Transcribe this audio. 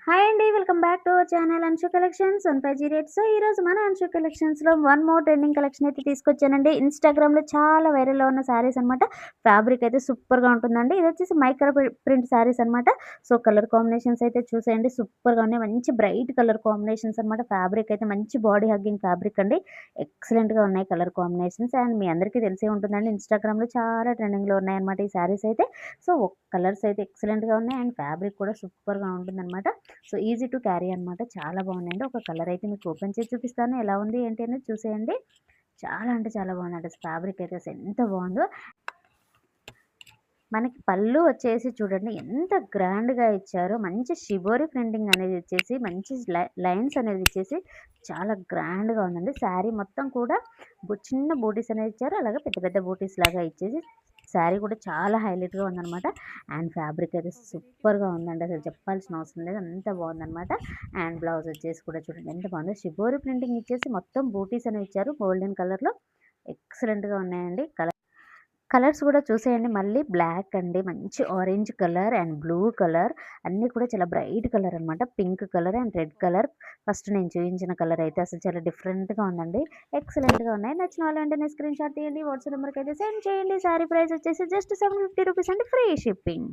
Hi అండి. Welcome back to our channel Anshu collections 15 rates. ఈరోజు మన అన్షు కలెక్షన్స్‌లో వన్ మోర్ ట్రెండింగ్ కలెక్షన్ అయితే తీసుకొచ్చానండి. ఇన్‌స్టాగ్రామ్‌లో చాలా వైరల్‌లో ఉన్న శారీస్ అనమాట. ఫ్యాబ్రిక్ అయితే సూపర్‌గా ఉంటుందండి. ఇదొచ్చేసి మైక్రో ప్రింట్ శారీస్ అనమాట. సో, కలర్ కాంబినేషన్స్ అయితే చూసేయండి సూపర్‌గా ఉన్నాయి. మంచి బ్రైట్ కలర్ కాంబినేషన్స్ అనమాట. ఫ్యాబ్రిక్ అయితే మంచి బాడీ హగ్గింగ్ ఫ్యాబ్రిక్ అండి. ఎక్సలెంట్‌గా ఉన్నాయి కలర్ కాంబినేషన్స్. అండ్ మీ అందరికీ తెలిసే ఉంటుందండి. ఇన్‌స్టాగ్రామ్‌లో చాలా ట్రెండింగ్‌లో ఉన్నాయన్నమాట ఈ శారీస్ అయితే. సో, కలర్స్ అయితే ఎక్సలెంట్‌గా ఉన్నాయి. అండ్ ఫ్యాబ్రిక్ కూడా సూపర్‌గా ఉంటుందన్నమాట. సో, ఈజీ టు క్యారీ అనమాట. చాలా బాగున్నాయండి. ఒక కలర్ అయితే మీకు ఓపెన్ చేసి చూపిస్తాను. ఎలా ఉంది ఏంటి అనేది చూసేయండి. చాలా అంటే చాలా బాగుందండి. ఫ్యాబ్రిక్ అయితే అసలు ఎంత బాగుందో. మనకి పళ్ళు వచ్చేసి చూడండి ఎంత గ్రాండ్‌గా ఇచ్చారో. మంచి షిబోరి ప్రింటింగ్ అనేది ఇచ్చేసి, మంచి లైన్స్ అనేది ఇచ్చేసి చాలా గ్రాండ్‌గా ఉందండి. శారీ మొత్తం కూడా చిన్న బూటీస్ అనేది ఇచ్చారు. అలాగే పెద్ద పెద్ద బూటీస్ లాగా ఇచ్చేసి శారీ కూడా చాలా హైలైట్‌గా ఉందనమాట. అండ్ ఫ్యాబ్రిక్ అయితే సూపర్‌గా ఉందండి. అసలు చెప్పాల్సిన అవసరం లేదు. అంత బాగుందనమాట. అండ్ బ్లౌజ్ వచ్చేసి కూడా చూడండి ఎంత బాగుందో. షిబోరి ప్రింటింగ్ ఇచ్చేసి మొత్తం బూటీస్ అనేవి ఇచ్చారు గోల్డెన్ కలర్‌లో. ఎక్సలెంట్‌గా ఉన్నాయండి. కలర్స్ కూడా చూసేయండి. మళ్ళీ బ్లాక్ అండి, మంచి orange colour and blue colour అన్నీ కూడా చాలా బ్రైట్ కలర్ అనమాట. Pink colour and red colour. First నేను చూయించిన కలర్ అయితే అసలు చాలా డిఫరెంట్‌గా ఉందండి. ఎక్సలెంట్‌గా ఉన్నాయి. నచ్చిన వాళ్ళు వెంటనే స్క్రీన్‌షాట్ తీయండి. వాట్సాప్ నెంబర్‌కి అయితే సెండ్ చేయండి. శారీ ప్రైస్ వచ్చేసి జస్ట్ 750 రూపీస్ అండి. Free shipping.